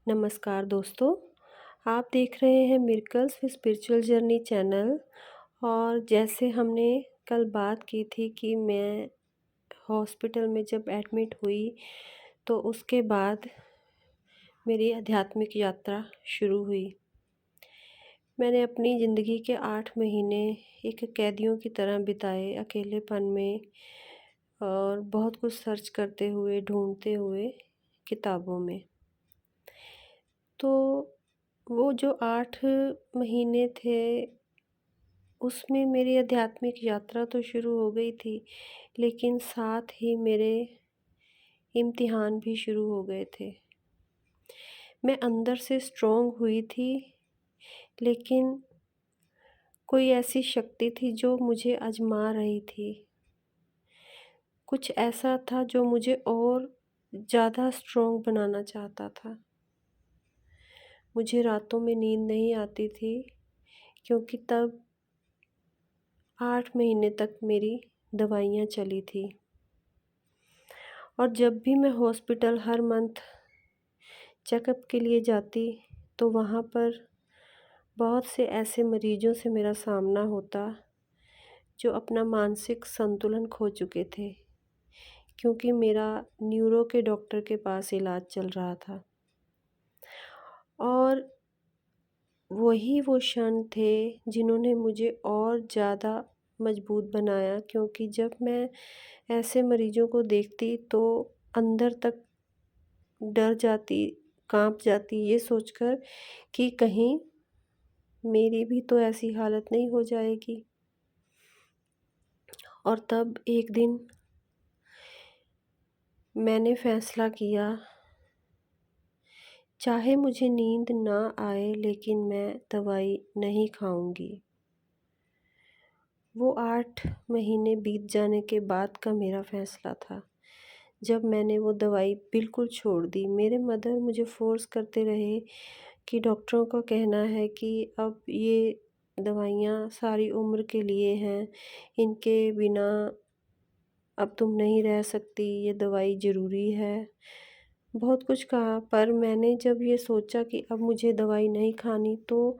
नमस्कार दोस्तों, आप देख रहे हैं miracles with spiritual journey channel. और जैसे हमने कल बात की थी कि मैं हॉस्पिटल में जब एडमिट हुई, तो उसके बाद मेरी आध्यात्मिक यात्रा शुरू हुई। मैंने अपनी ज़िंदगी के 8 महीने एक कैदियों की तरह बिताए अकेलेपन में, और बहुत कुछ सर्च करते हुए, ढूँढते हुए किताबों में। तो वो जो 8 महीने थे, उसमें मेरी आध्यात्मिक यात्रा तो शुरू हो गई थी, लेकिन साथ ही मेरे इम्तिहान भी शुरू हो गए थे। मैं अंदर से स्ट्रॉन्ग हुई थी, लेकिन कोई ऐसी शक्ति थी जो मुझे आज़मा रही थी। कुछ ऐसा था जो मुझे और ज़्यादा स्ट्रॉन्ग बनाना चाहता था। मुझे रातों में नींद नहीं आती थी, क्योंकि तब 8 महीने तक मेरी दवाइयाँ चली थी। और जब भी मैं हॉस्पिटल हर मंथ चेकअप के लिए जाती, तो वहाँ पर बहुत से ऐसे मरीजों से मेरा सामना होता जो अपना मानसिक संतुलन खो चुके थे, क्योंकि मेरा न्यूरो के डॉक्टर के पास इलाज चल रहा था। और वही वो क्षण थे जिन्होंने मुझे और ज़्यादा मजबूत बनाया, क्योंकि जब मैं ऐसे मरीजों को देखती तो अंदर तक डर जाती, काँप जाती, ये सोचकर कि कहीं मेरी भी तो ऐसी हालत नहीं हो जाएगी। और तब एक दिन मैंने फ़ैसला किया, चाहे मुझे नींद ना आए, लेकिन मैं दवाई नहीं खाऊँगी। वो 8 महीने बीत जाने के बाद का मेरा फ़ैसला था, जब मैंने वो दवाई बिल्कुल छोड़ दी। मेरे मदर मुझे फ़ोर्स करते रहे कि डॉक्टरों का कहना है कि अब ये दवाइयाँ सारी उम्र के लिए हैं, इनके बिना अब तुम नहीं रह सकती, ये दवाई ज़रूरी है। बहुत कुछ कहा, पर मैंने जब ये सोचा कि अब मुझे दवाई नहीं खानी, तो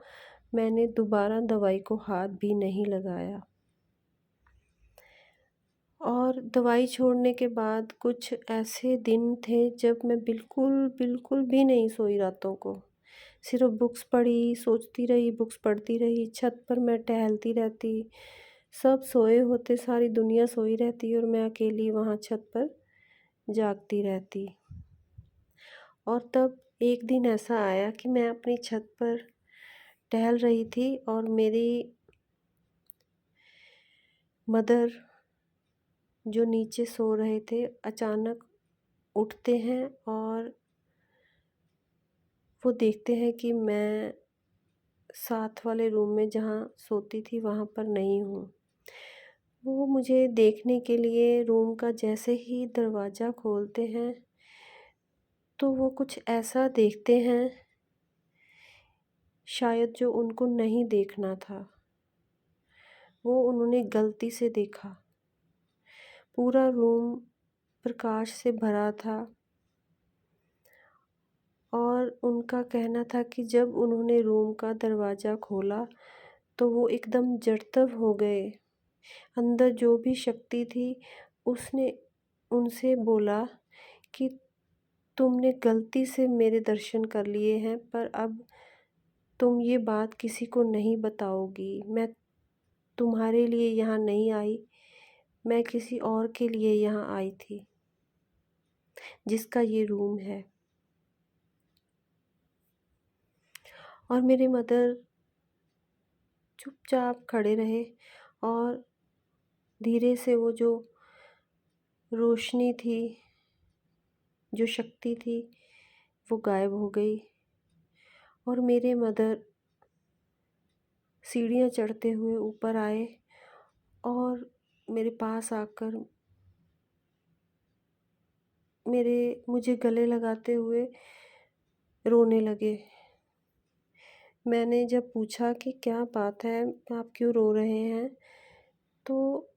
मैंने दोबारा दवाई को हाथ भी नहीं लगाया। और दवाई छोड़ने के बाद कुछ ऐसे दिन थे जब मैं बिल्कुल भी नहीं सोई रातों को। सिर्फ़ बुक्स पढ़ी, सोचती रही, बुक्स पढ़ती रही, छत पर मैं टहलती रहती। सब सोए होते, सारी दुनिया सोई रहती और मैं अकेली वहाँ छत पर जागती रहती। और तब एक दिन ऐसा आया कि मैं अपनी छत पर टहल रही थी, और मेरी मदर जो नीचे सो रहे थे, अचानक उठते हैं और वो देखते हैं कि मैं साथ वाले रूम में जहाँ सोती थी वहाँ पर नहीं हूँ। वो मुझे देखने के लिए रूम का जैसे ही दरवाज़ा खोलते हैं, तो वो कुछ ऐसा देखते हैं शायद जो उनको नहीं देखना था। वो उन्होंने गलती से देखा। पूरा रूम प्रकाश से भरा था, और उनका कहना था कि जब उन्होंने रूम का दरवाज़ा खोला, तो वो एकदम जड़त्व हो गए। अंदर जो भी शक्ति थी, उसने उनसे बोला कि तुमने गलती से मेरे दर्शन कर लिए हैं, पर अब तुम ये बात किसी को नहीं बताओगी। मैं तुम्हारे लिए यहाँ नहीं आई, मैं किसी और के लिए यहाँ आई थी, जिसका ये रूम है। और मेरे मदर चुपचाप खड़े रहे, और धीरे से वो जो रोशनी थी, जो शक्ति थी, वो गायब हो गई। और मेरे मदर सीढ़ियाँ चढ़ते हुए ऊपर आए, और मेरे पास आकर मुझे गले लगाते हुए रोने लगे। मैंने जब पूछा कि क्या बात है, आप क्यों रो रहे हैं? तो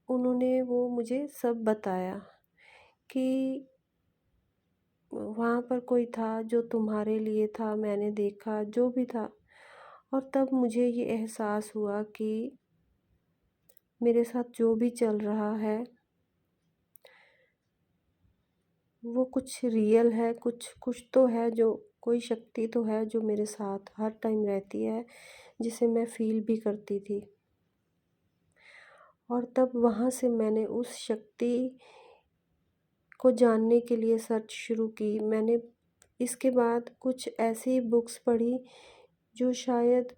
उन्होंने वो मुझे सब बताया कि वहाँ पर कोई था जो तुम्हारे लिए था, मैंने देखा जो भी था। और तब मुझे ये एहसास हुआ कि मेरे साथ जो भी चल रहा है वो कुछ रियल है, कुछ कुछ तो है, जो कोई शक्ति तो है जो मेरे साथ हर टाइम रहती है, जिसे मैं फ़ील भी करती थी। और तब वहाँ से मैंने उस शक्ति को जानने के लिए सर्च शुरू की। मैंने इसके बाद कुछ ऐसी बुक्स पढ़ी जो शायद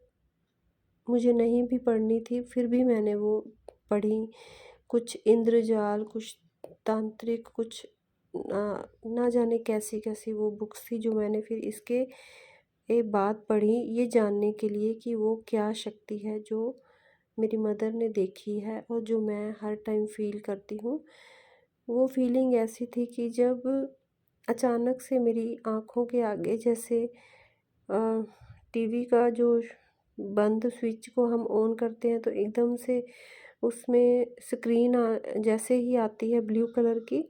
मुझे नहीं भी पढ़नी थी, फिर भी मैंने वो पढ़ी। कुछ इंद्रजाल, कुछ तांत्रिक, कुछ ना जाने कैसी-कैसी वो बुक्स थी जो मैंने फिर इसके बाद पढ़ी, ये जानने के लिए कि वो क्या शक्ति है जो मेरी मदर ने देखी है और जो मैं हर टाइम फ़ील करती हूँ। वो फ़ीलिंग ऐसी थी कि जब अचानक से मेरी आँखों के आगे जैसे अ, टीवी का जो बंद स्विच को हम ऑन करते हैं तो एकदम से उसमें स्क्रीन जैसे ही आती है ब्लू कलर की,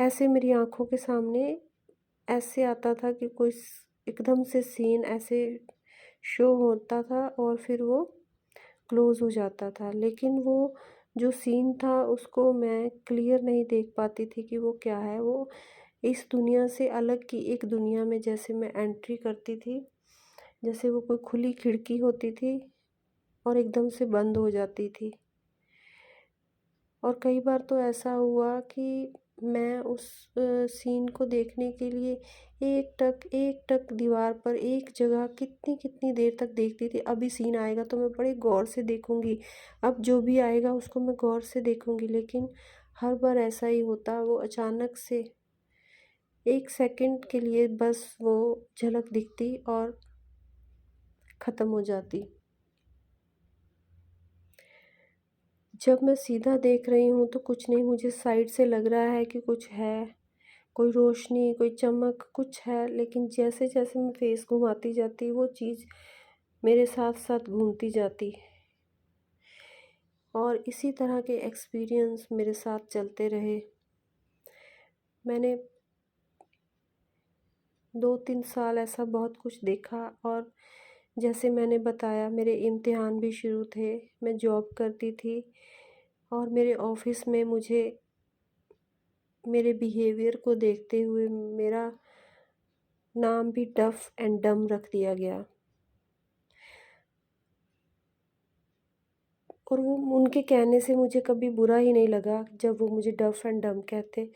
ऐसे मेरी आँखों के सामने ऐसे आता था कि कोई एकदम से सीन ऐसे शो होता था और फिर वो क्लोज़ हो जाता था। लेकिन वो जो सीन था उसको मैं क्लियर नहीं देख पाती थी कि वो क्या है। वो इस दुनिया से अलग की एक दुनिया में जैसे मैं एंट्री करती थी, जैसे वो कोई खुली खिड़की होती थी और एकदम से बंद हो जाती थी। और कई बार तो ऐसा हुआ कि मैं उस सीन को देखने के लिए एक टक दीवार पर एक जगह कितनी-कितनी देर तक देखती थी। अभी सीन आएगा तो मैं बड़े गौर से देखूँगी, अब जो भी आएगा उसको मैं गौर से देखूँगी, लेकिन हर बार ऐसा ही होता। वो अचानक से 1 सेकंड के लिए बस वो झलक दिखती और ख़त्म हो जाती। जब मैं सीधा देख रही हूँ तो कुछ नहीं, मुझे साइड से लग रहा है कि कुछ है, कोई रोशनी, कोई चमक, कुछ है, लेकिन जैसे-जैसे मैं फेस घुमाती जाती वो चीज़ मेरे साथ-साथ घूमती जाती। और इसी तरह के एक्सपीरियंस मेरे साथ चलते रहे। मैंने 2-3 साल ऐसा बहुत कुछ देखा और जैसे मैंने बताया मेरे इम्तिहान भी शुरू थे, मैं जॉब करती थी और मेरे ऑफ़िस में मुझे मेरे बिहेवियर को देखते हुए मेरा नाम भी डफ़ एंड डम रख दिया गया। और वो उनके कहने से मुझे कभी बुरा ही नहीं लगा, जब वो मुझे डफ़ एंड डम कहते,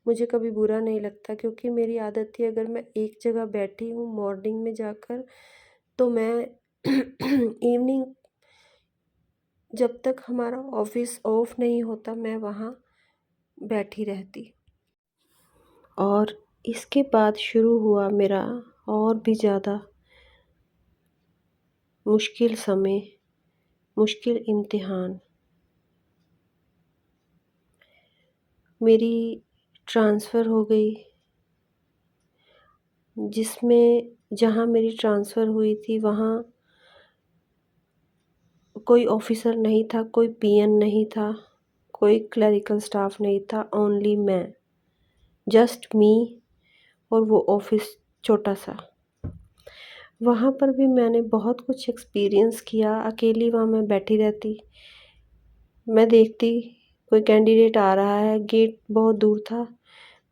मुझे कभी बुरा नहीं लगता, क्योंकि मेरी आदत थी अगर मैं एक जगह बैठी हूँ मॉर्निंग में जाकर तो मैं इवनिंग जब तक हमारा ऑफ़िस ऑफ नहीं होता मैं वहाँ बैठी रहती। और इसके बाद शुरू हुआ मेरा और भी ज़्यादा मुश्किल समय, मुश्किल इम्तिहान। मेरी ट्रांसफ़र हो गई, जिसमें जहाँ मेरी ट्रांसफ़र हुई थी वहाँ कोई ऑफ़िसर नहीं था, कोई पीएन नहीं था, कोई क्लरिकल स्टाफ़ नहीं था, ओनली मैं, जस्ट मी और वो ऑफ़िस छोटा-सा। वहाँ पर भी मैंने बहुत कुछ एक्सपीरियंस किया, अकेली वहाँ मैं बैठी रहती। मैं देखती कोई कैंडिडेट आ रहा है, गेट बहुत दूर था।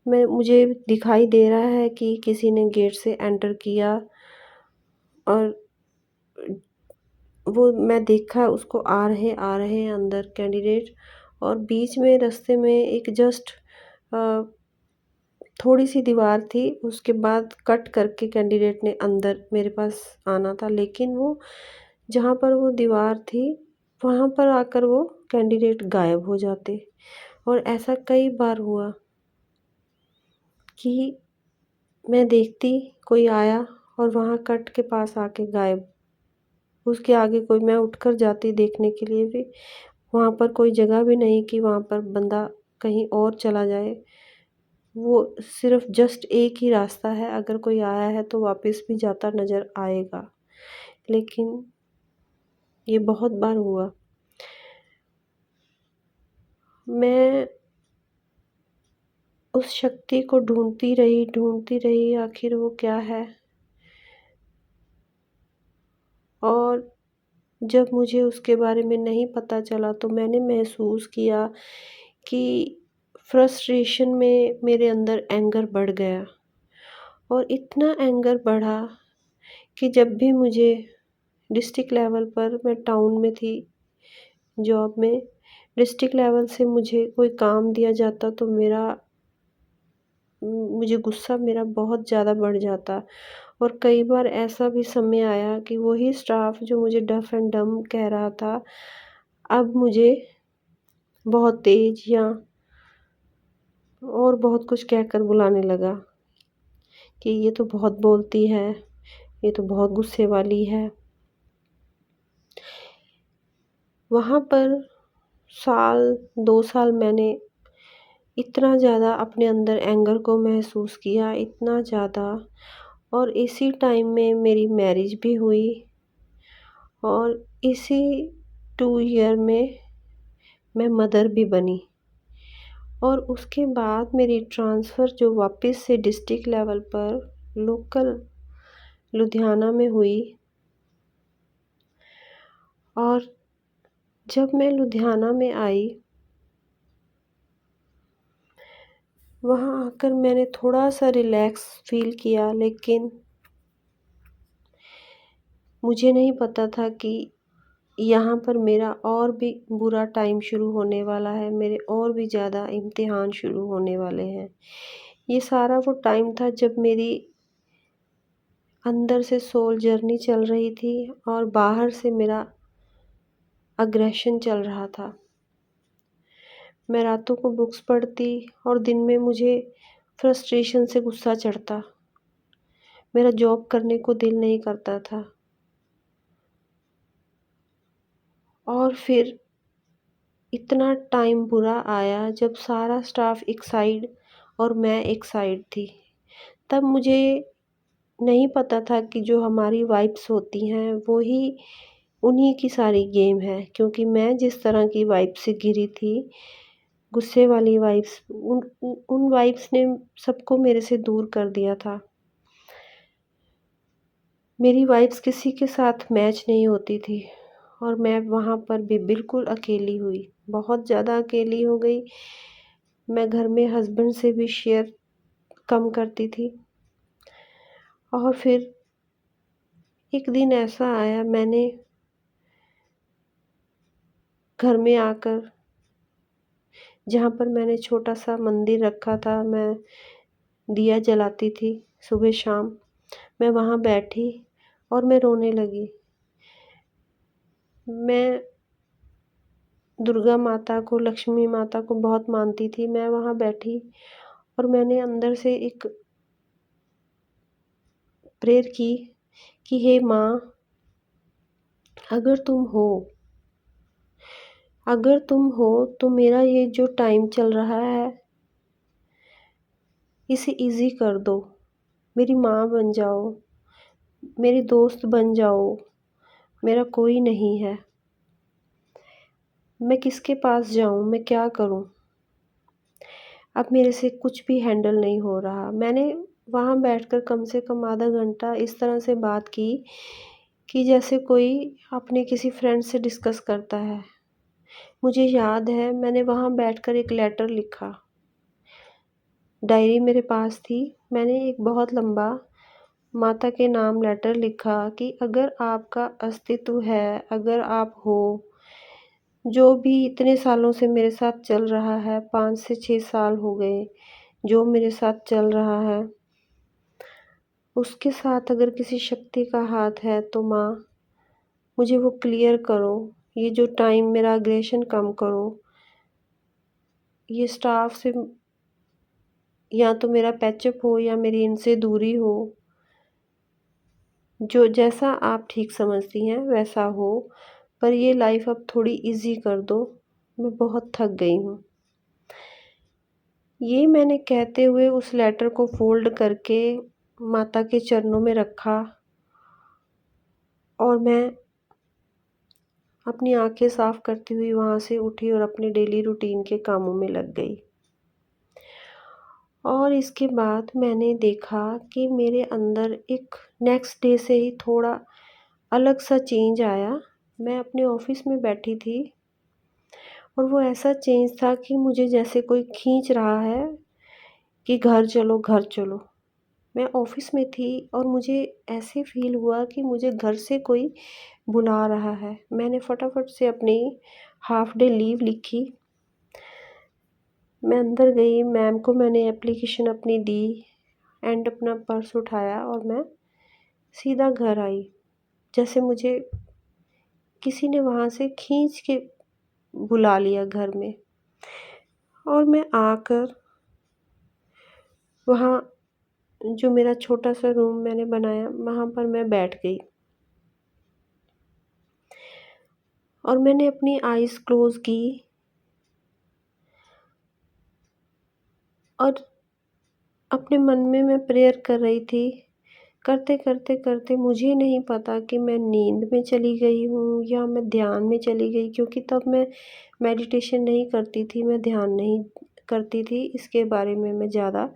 मुझे दिखाई दे रहा है कि किसी ने गेट से एंटर किया और वो मैं देखा उसको आ रहे हैं अंदर कैंडिडेट। और बीच में रास्ते में एक जस्ट अ, थोड़ी-सी दीवार थी, उसके बाद कट करके कैंडिडेट ने अंदर मेरे पास आना था, लेकिन वो जहाँ पर वो दीवार थी, वहाँ पर आकर वो कैंडिडेट गायब हो जाते। और ऐसा कई बार हुआ कि मैं देखती कोई आया और वहाँ कट के पास आके गायब। उसके आगे कोई मैं उठकर जाती देखने के लिए भी, वहाँ पर कोई जगह भी नहीं कि वहाँ पर बंदा कहीं और चला जाए। वो सिर्फ़ जस्ट एक ही रास्ता है, अगर कोई आया है तो वापस भी जाता नज़र आएगा। लेकिन ये बहुत बार हुआ। मैं उस शक्ति को ढूँढती रही आखिर वो क्या है। और जब मुझे उसके बारे में नहीं पता चला तो मैंने महसूस किया कि फ्रस्ट्रेशन में मेरे अंदर एंगर बढ़ गया। और इतना एंगर बढ़ा कि जब भी मुझे डिस्ट्रिक्ट लेवल पर, मैं टाउन में थी जॉब में, डिस्ट्रिक्ट लेवल से मुझे कोई काम दिया जाता तो मुझे गुस्सा मेरा बहुत ज़्यादा बढ़ जाता। और कई बार ऐसा भी समय आया कि वही स्टाफ जो मुझे डफ एंड डम कह रहा था, अब मुझे बहुत तेज़ या और बहुत कुछ कहकर बुलाने लगा कि ये तो बहुत बोलती है, ये तो बहुत गुस्से वाली है। वहाँ पर 2 साल मैंने इतना ज़्यादा अपने अंदर एंगर को महसूस किया, इतना ज़्यादा। और इसी टाइम में मेरी मैरिज भी हुई और इसी 2 ईयर में मैं मदर भी बनी। और उसके बाद मेरी ट्रांसफ़र जो वापस से डिस्ट्रिक्ट लेवल पर लोकल लुधियाना में हुई। और जब मैं लुधियाना में आई, वहाँ आकर मैंने थोड़ा-सा रिलैक्स फ़ील किया, लेकिन मुझे नहीं पता था कि यहाँ पर मेरा और भी बुरा टाइम शुरू होने वाला है, मेरे और भी ज़्यादा इम्तिहान शुरू होने वाले हैं। ये सारा वो टाइम था जब मेरी अंदर से सोल जर्नी चल रही थी और बाहर से मेरा अग्रेशन चल रहा था। मैं रातों को बुक्स पढ़ती और दिन में मुझे फ्रस्ट्रेशन से गुस्सा चढ़ता। मेरा जॉब करने को दिल नहीं करता था। और फिर इतना टाइम बुरा आया जब सारा स्टाफ एक साइड और मैं एक साइड थी। तब मुझे नहीं पता था कि जो हमारी वाइब्स होती हैं वो ही उन्हीं की सारी गेम है, क्योंकि मैं जिस तरह की वाइब से घिरी थी, गुस्से वाली वाइब्स, उन वाइब्स ने सबको मेरे से दूर कर दिया था। मेरी वाइब्स किसी के साथ मैच नहीं होती थी और मैं वहाँ पर भी बिल्कुल अकेली हुई, बहुत ज़्यादा अकेली हो गई। मैं घर में हस्बैंड से भी शेयर कम करती थी। और फिर एक दिन ऐसा आया, मैंने घर में आकर, जहाँ पर मैंने छोटा-सा मंदिर रखा था, मैं दिया जलाती थी सुबह-शाम, मैं वहाँ बैठी और मैं रोने लगी। मैं दुर्गा माता को, लक्ष्मी माता को बहुत मानती थी। मैं वहाँ बैठी और मैंने अंदर से एक प्रेयर की कि हे माँ, अगर तुम हो अगर तुम हो तो मेरा ये जो टाइम चल रहा है, इसे ईज़ी कर दो। मेरी माँ बन जाओ, मेरी दोस्त बन जाओ, मेरा कोई नहीं है। मैं किसके पास जाऊँ? मैं क्या करूँ? अब मेरे से कुछ भी हैंडल नहीं हो रहा। मैंने वहाँ बैठकर कम से कम आधा घंटा इस तरह से बात की कि जैसे कोई अपने किसी फ्रेंड से डिस्कस करता है। मुझे याद है मैंने वहाँ बैठकर एक लेटर लिखा। डायरी मेरे पास थी। मैंने एक बहुत लंबा माता के नाम लेटर लिखा कि अगर आपका अस्तित्व है, अगर आप हो, जो भी इतने सालों से मेरे साथ चल रहा है, 5 से 6 साल हो गए, जो मेरे साथ चल रहा है, उसके साथ अगर किसी शक्ति का हाथ है तो माँ, मुझे वो क्लियर करो। ये जो टाइम मेरा अग्रेशन कम करो। ये स्टाफ से या तो मेरा पैचअप हो या मेरी इनसे दूरी हो। जो जैसा आप ठीक समझती हैं वैसा हो, पर ये लाइफ़ अब थोड़ी ईज़ी कर दो। मैं बहुत थक गई हूँ। ये मैंने कहते हुए उस लेटर को फ़ोल्ड करके माता के चरणों में रखा और मैं अपनी आँखें साफ़ करती हुई वहाँ से उठी और अपने डेली रूटीन के कामों में लग गई। और इसके बाद मैंने देखा कि मेरे अंदर एक नेक्स्ट डे से ही थोड़ा अलग सा चेंज आया। मैं अपने ऑफ़िस में बैठी थी और वो ऐसा चेंज था कि मुझे जैसे कोई खींच रहा है कि घर चलो, घर चलो। मैं ऑफ़िस में थी और मुझे ऐसे फ़ील हुआ कि मुझे घर से कोई बुला रहा है। मैंने फटाफट से अपनी हाफ़ डे लीव लिखी। मैं अंदर गई, मैम को मैंने एप्लीकेशन अपनी दी एंड अपना पर्स उठाया और मैं सीधा घर आई। जैसे मुझे किसी ने वहाँ से खींच के बुला लिया घर में। और मैं आकर वहाँ जो मेरा छोटा-सा रूम मैंने बनाया, वहाँ पर मैं बैठ गई। और मैंने अपनी आइज़ क्लोज़ की और अपने मन में मैं प्रेयर कर रही थी। करते मुझे नहीं पता कि मैं नींद में चली गई हूँ या मैं ध्यान में चली गई, क्योंकि तब मैं मेडिटेशन नहीं करती थी, मैं ध्यान नहीं करती थी। इसके बारे में मैं ज़्यादा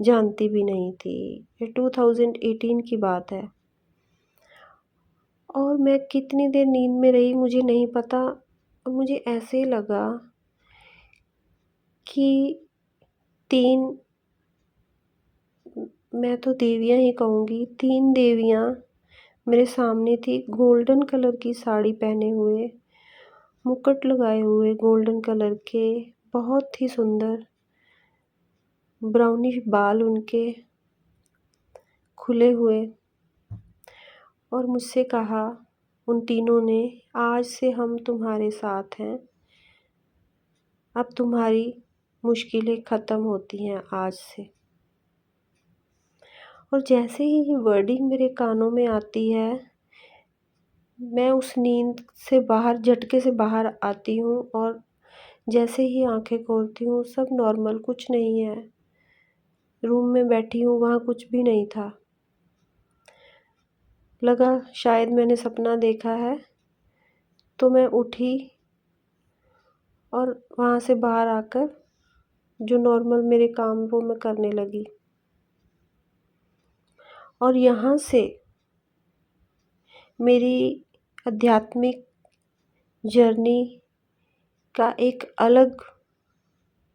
जानती भी नहीं थी। ये 2018 की बात है और मैं कितनी देर नींद में रही मुझे नहीं पता। मुझे ऐसे लगा कि 3, मैं तो देवियाँ ही कहूँगी, 3 देवियाँ मेरे सामने थी, गोल्डन कलर की साड़ी पहने हुए, मुकुट लगाए हुए गोल्डन कलर के, बहुत ही सुंदर, ब्राउनिश बाल उनके खुले हुए, और मुझसे कहा उन तीनों ने, आज से हम तुम्हारे साथ हैं, अब तुम्हारी मुश्किलें ख़त्म होती हैं आज से। और जैसे ही ये वर्डिंग मेरे कानों में आती है, मैं उस नींद से बाहर झटके से बाहर आती हूँ और जैसे ही आँखें खोलती हूँ सब नॉर्मल, कुछ नहीं है। रूम में बैठी हूँ, वहाँ कुछ भी नहीं था। लगा शायद मैंने सपना देखा है, तो मैं उठी और वहाँ से बाहर आकर जो नॉर्मल मेरे काम वो मैं करने लगी। और यहाँ से मेरी आध्यात्मिक जर्नी का एक अलग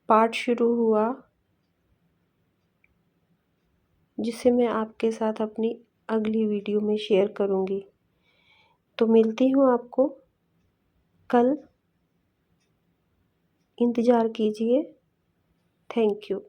पार्ट शुरू हुआ, जिसे मैं आपके साथ अपनी अगली वीडियो में शेयर करूँगी। तो मिलती हूँ आपको कल, इंतज़ार कीजिए। Thank you.